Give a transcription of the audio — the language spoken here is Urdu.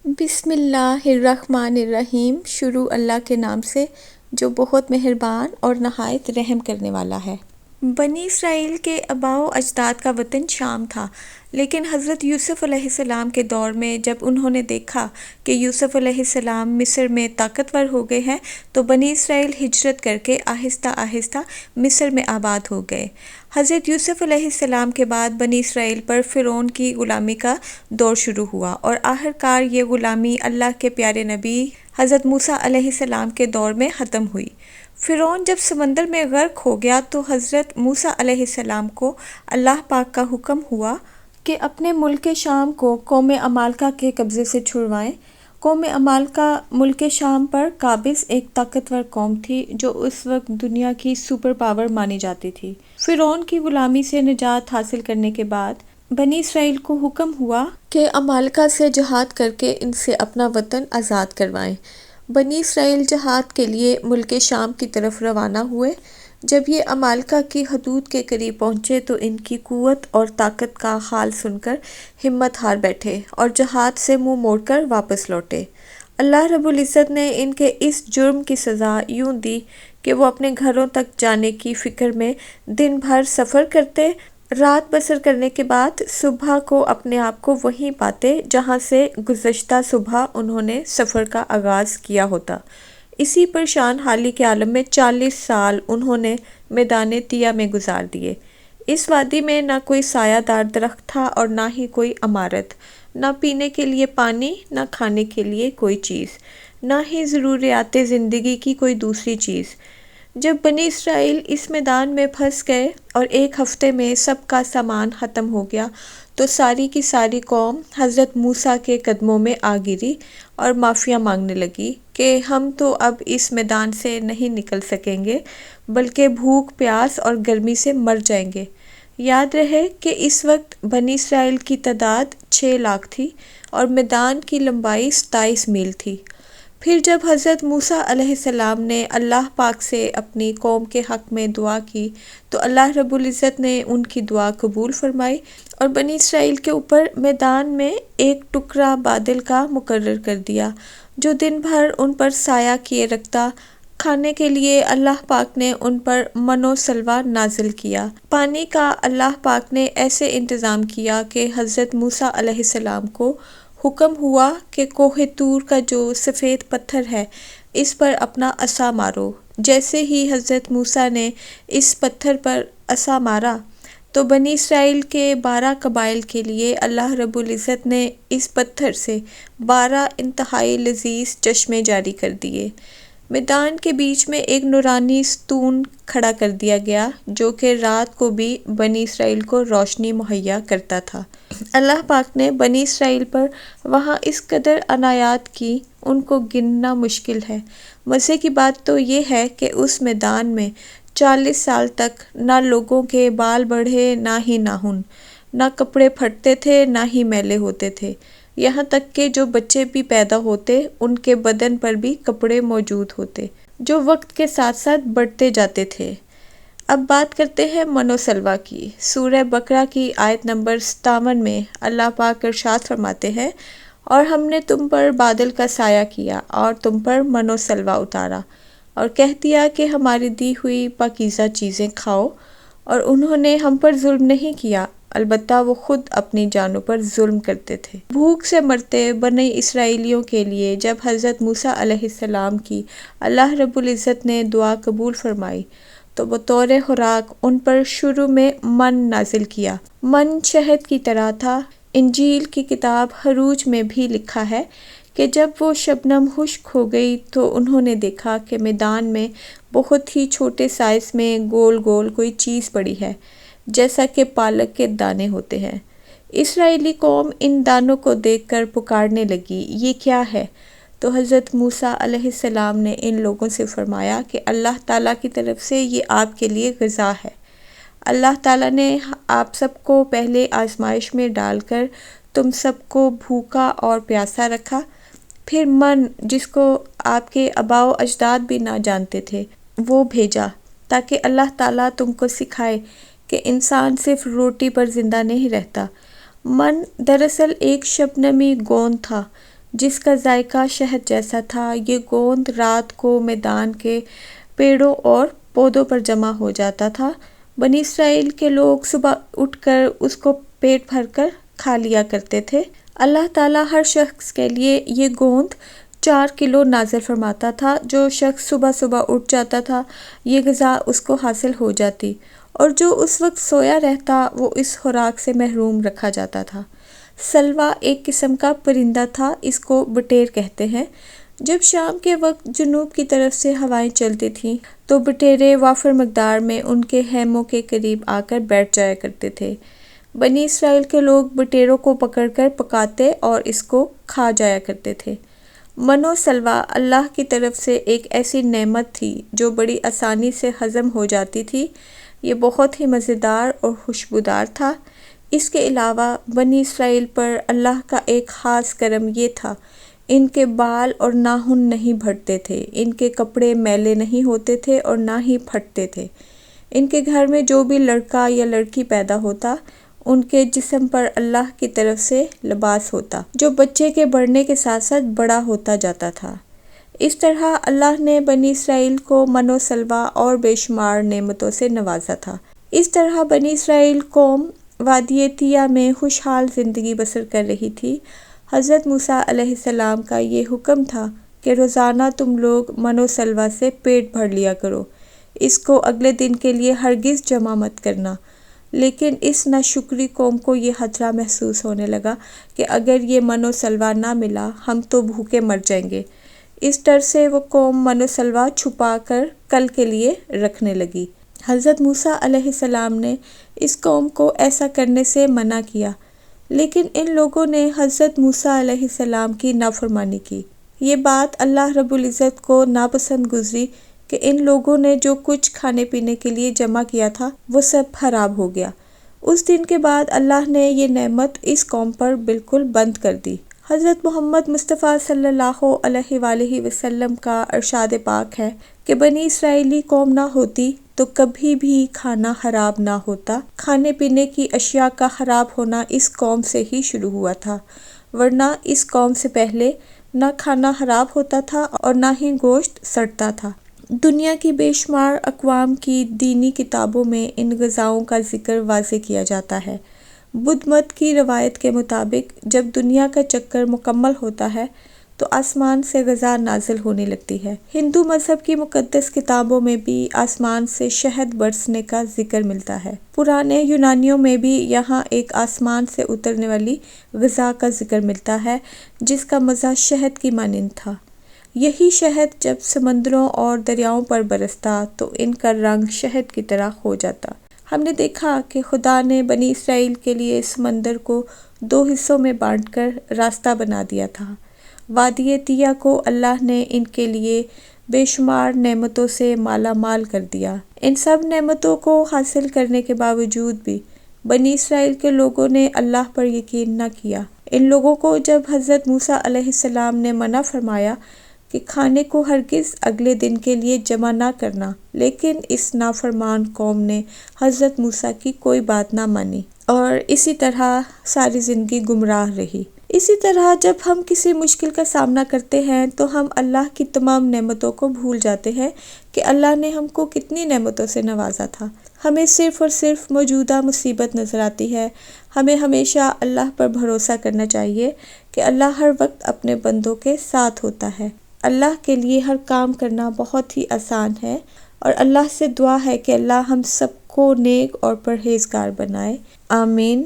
بسم اللہ الرحمن الرحیم۔ شروع اللہ کے نام سے جو بہت مہربان اور نہایت رحم کرنے والا ہے۔ بنی اسرائیل کے آباء و اجداد کا وطن شام تھا، لیکن حضرت یوسف علیہ السلام کے دور میں جب انہوں نے دیکھا کہ یوسف علیہ السلام مصر میں طاقتور ہو گئے ہیں تو بنی اسرائیل ہجرت کر کے آہستہ آہستہ مصر میں آباد ہو گئے۔ حضرت یوسف علیہ السلام کے بعد بنی اسرائیل پر فرعون کی غلامی کا دور شروع ہوا اور آخرکار یہ غلامی اللہ کے پیارے نبی حضرت موسیٰ علیہ السلام کے دور میں ختم ہوئی۔ فرعون جب سمندر میں غرق ہو گیا تو حضرت موسیٰ علیہ السلام کو اللہ پاک کا حکم ہوا کہ اپنے ملک شام کو قوم عمالقہ کے قبضے سے چھڑوائیں۔ قوم عمالقہ ملک شام پر قابض ایک طاقتور قوم تھی جو اس وقت دنیا کی سپر پاور مانی جاتی تھی۔ فرعون کی غلامی سے نجات حاصل کرنے کے بعد بنی اسرائیل کو حکم ہوا کہ عمالقہ سے جہاد کر کے ان سے اپنا وطن آزاد کروائیں۔ بنی اسرائیل جہاد کے لیے ملک شام کی طرف روانہ ہوئے۔ جب یہ عمالقہ کی حدود کے قریب پہنچے تو ان کی قوت اور طاقت کا حال سن کر ہمت ہار بیٹھے اور جہاد سے منہ موڑ کر واپس لوٹے۔ اللہ رب العزت نے ان کے اس جرم کی سزا یوں دی کہ وہ اپنے گھروں تک جانے کی فکر میں دن بھر سفر کرتے، رات بسر کرنے کے بعد صبح کو اپنے آپ کو وہیں پاتے جہاں سے گزشتہ صبح انہوں نے سفر کا آغاز کیا ہوتا۔ اسی پریشان حالی کے عالم میں 40 سال انہوں نے میدان طیہ میں گزار دیے۔ اس وادی میں نہ کوئی سایہ دار درخت تھا اور نہ ہی کوئی عمارت، نہ پینے کے لیے پانی، نہ کھانے کے لیے کوئی چیز، نہ ہی ضروریات زندگی کی کوئی دوسری چیز۔ جب بنی اسرائیل اس میدان میں پھنس گئے اور ایک ہفتے میں سب کا سامان ختم ہو گیا تو ساری کی ساری قوم حضرت موسیٰ کے قدموں میں آ گری اور معافیا مانگنے لگی کہ ہم تو اب اس میدان سے نہیں نکل سکیں گے بلکہ بھوک پیاس اور گرمی سے مر جائیں گے۔ یاد رہے کہ اس وقت بنی اسرائیل کی تعداد 6 لاکھ تھی اور میدان کی لمبائی 27 میل تھی۔ پھر جب حضرت موسیٰ علیہ السلام نے اللہ پاک سے اپنی قوم کے حق میں دعا کی تو اللہ رب العزت نے ان کی دعا قبول فرمائی اور بنی اسرائیل کے اوپر میدان میں ایک ٹکڑا بادل کا مقرر کر دیا جو دن بھر ان پر سایہ کیے رکھتا۔ کھانے کے لیے اللہ پاک نے ان پر من و سلویٰ نازل کیا۔ پانی کا اللہ پاک نے ایسے انتظام کیا کہ حضرت موسیٰ علیہ السلام کو حکم ہوا کہ کوہ طور کا جو سفید پتھر ہے اس پر اپنا عصا مارو۔ جیسے ہی حضرت موسیٰ نے اس پتھر پر عصا مارا تو بنی اسرائیل کے 12 قبائل کے لیے اللہ رب العزت نے اس پتھر سے 12 انتہائی لذیذ چشمے جاری کر دیے۔ میدان کے بیچ میں ایک نورانی ستون کھڑا کر دیا گیا جو کہ رات کو بھی بنی اسرائیل کو روشنی مہیا کرتا تھا۔ اللہ پاک نے بنی اسرائیل پر وہاں اس قدر عنایات کی ان کو گننا مشکل ہے۔ مزے کی بات تو یہ ہے کہ اس میدان میں 40 سال تک نہ لوگوں کے بال بڑھے نہ ہی ناخن، نہ کپڑے پھٹتے تھے نہ ہی میلے ہوتے تھے، یہاں تک کہ جو بچے بھی پیدا ہوتے ان کے بدن پر بھی کپڑے موجود ہوتے جو وقت کے ساتھ ساتھ بڑھتے جاتے تھے۔ اب بات کرتے ہیں من و سلویٰ کی۔ سورہ بقرہ کی آیت نمبر 57 میں اللہ پاک ارشاد فرماتے ہیں، اور ہم نے تم پر بادل کا سایہ کیا اور تم پر من و سلویٰ اتارا اور کہہ دیا کہ ہماری دی ہوئی پاکیزہ چیزیں کھاؤ، اور انہوں نے ہم پر ظلم نہیں کیا، البتہ وہ خود اپنی جانوں پر ظلم کرتے تھے۔ بھوک سے مرتے بنی اسرائیلیوں کے لیے جب حضرت موسیٰ علیہ السلام کی اللہ رب العزت نے دعا قبول فرمائی تو بطور خوراک ان پر شروع میں من نازل کیا۔ من شہد کی طرح تھا۔ انجیل کی کتاب خروج میں بھی لکھا ہے کہ جب وہ شبنم خشک ہو گئی تو انہوں نے دیکھا کہ میدان میں بہت ہی چھوٹے سائز میں گول گول کوئی چیز پڑی ہے جیسا کہ پالک کے دانے ہوتے ہیں۔ اسرائیلی قوم ان دانوں کو دیکھ کر پکارنے لگی، یہ کیا ہے؟ تو حضرت موسیٰ علیہ السلام نے ان لوگوں سے فرمایا کہ اللہ تعالیٰ کی طرف سے یہ آپ کے لیے غذا ہے۔ اللہ تعالیٰ نے آپ سب کو پہلے آزمائش میں ڈال کر تم سب کو بھوکا اور پیاسا رکھا، پھر من جس کو آپ کے آباء و اجداد بھی نہ جانتے تھے وہ بھیجا تاکہ اللہ تعالیٰ تم کو سکھائے کہ انسان صرف روٹی پر زندہ نہیں رہتا۔ من دراصل ایک شبنمی گوند تھا جس کا ذائقہ شہد جیسا تھا۔ یہ گوند رات کو میدان کے پیڑوں اور پودوں پر جمع ہو جاتا تھا۔ بنی اسرائیل کے لوگ صبح اٹھ کر اس کو پیٹ بھر کر کھا لیا کرتے تھے۔ اللہ تعالیٰ ہر شخص کے لیے یہ گوند 4 کلو نازل فرماتا تھا۔ جو شخص صبح صبح اٹھ جاتا تھا یہ غذا اس کو حاصل ہو جاتی، اور جو اس وقت سویا رہتا وہ اس خوراک سے محروم رکھا جاتا تھا۔ سلوا ایک قسم کا پرندہ تھا، اس کو بٹیر کہتے ہیں۔ جب شام کے وقت جنوب کی طرف سے ہوائیں چلتی تھیں تو بٹیرے وافر مقدار میں ان کے خیموں کے قریب آ کر بیٹھ جایا کرتے تھے۔ بنی اسرائیل کے لوگ بٹیروں کو پکڑ کر پکاتے اور اس کو کھا جایا کرتے تھے۔ من و سلوا اللہ کی طرف سے ایک ایسی نعمت تھی جو بڑی آسانی سے ہضم ہو جاتی تھی۔ یہ بہت ہی مزیدار اور خوشبودار تھا۔ اس کے علاوہ بنی اسرائیل پر اللہ کا ایک خاص کرم یہ تھا، ان کے بال اور ناخن نہیں بھرتے تھے، ان کے کپڑے میلے نہیں ہوتے تھے اور نہ ہی پھٹتے تھے۔ ان کے گھر میں جو بھی لڑکا یا لڑکی پیدا ہوتا ان کے جسم پر اللہ کی طرف سے لباس ہوتا جو بچے کے بڑھنے کے ساتھ ساتھ بڑا ہوتا جاتا تھا۔ اس طرح اللہ نے بنی اسرائیل کو من و سلوا اور بے شمار نعمتوں سے نوازا تھا۔ اس طرح بنی اسرائیل قوم وادی طیہ میں خوشحال زندگی بسر کر رہی تھی۔ حضرت موسیٰ علیہ السلام کا یہ حکم تھا کہ روزانہ تم لوگ من و سلوا سے پیٹ بھر لیا کرو، اس کو اگلے دن کے لیے ہرگز جمع مت کرنا۔ لیکن اس ناشکری قوم کو یہ خطرہ محسوس ہونے لگا کہ اگر یہ من و سلوا نہ ملا ہم تو بھوکے مر جائیں گے۔ اس ڈر سے وہ قوم من و سلوا چھپا کر کل کے لیے رکھنے لگی۔ حضرت موسیٰ علیہ السلام نے اس قوم کو ایسا کرنے سے منع کیا، لیکن ان لوگوں نے حضرت موسیٰ علیہ السلام کی نافرمانی کی۔ یہ بات اللہ رب العزت کو ناپسند گزری کہ ان لوگوں نے جو کچھ کھانے پینے کے لیے جمع کیا تھا وہ سب خراب ہو گیا۔ اس دن کے بعد اللہ نے یہ نعمت اس قوم پر بالکل بند کر دی۔ حضرت محمد مصطفیٰ صلی اللہ علیہ وآلہ وسلم کا ارشاد پاک ہے کہ بنی اسرائیلی قوم نہ ہوتی تو کبھی بھی کھانا خراب نہ ہوتا۔ کھانے پینے کی اشیاء کا خراب ہونا اس قوم سے ہی شروع ہوا تھا، ورنہ اس قوم سے پہلے نہ کھانا خراب ہوتا تھا اور نہ ہی گوشت سڑتا تھا۔ دنیا کی بے شمار اقوام کی دینی کتابوں میں ان غذاؤں کا ذکر واضح کیا جاتا ہے۔ بدھ مت کی روایت کے مطابق جب دنیا کا چکر مکمل ہوتا ہے تو آسمان سے غذا نازل ہونے لگتی ہے۔ ہندو مذہب کی مقدس کتابوں میں بھی آسمان سے شہد برسنے کا ذکر ملتا ہے۔ پرانے یونانیوں میں بھی یہاں ایک آسمان سے اترنے والی غذا کا ذکر ملتا ہے جس کا مزہ شہد کی مانند تھا۔ یہی شہد جب سمندروں اور دریاؤں پر برستا تو ان کا رنگ شہد کی طرح ہو جاتا۔ ہم نے دیکھا کہ خدا نے بنی اسرائیل کے لیے سمندر کو 2 حصوں میں بانٹ کر راستہ بنا دیا تھا۔ وادی طیہ کو اللہ نے ان کے لیے بے شمار نعمتوں سے مالا مال کر دیا۔ ان سب نعمتوں کو حاصل کرنے کے باوجود بھی بنی اسرائیل کے لوگوں نے اللہ پر یقین نہ کیا۔ ان لوگوں کو جب حضرت موسیٰ علیہ السلام نے منع فرمایا کہ کھانے کو ہرگز اگلے دن کے لیے جمع نہ کرنا، لیکن اس نافرمان قوم نے حضرت موسیٰ کی کوئی بات نہ مانی اور اسی طرح ساری زندگی گمراہ رہی۔ اسی طرح جب ہم کسی مشکل کا سامنا کرتے ہیں تو ہم اللہ کی تمام نعمتوں کو بھول جاتے ہیں کہ اللہ نے ہم کو کتنی نعمتوں سے نوازا تھا۔ ہمیں صرف اور صرف موجودہ مصیبت نظر آتی ہے۔ ہمیں ہمیشہ اللہ پر بھروسہ کرنا چاہیے کہ اللہ ہر وقت اپنے بندوں کے ساتھ ہوتا ہے۔ اللہ کے لیے ہر کام کرنا بہت ہی آسان ہے، اور اللہ سے دعا ہے کہ اللہ ہم سب کو نیک اور پرہیزگار بنائے۔ آمین۔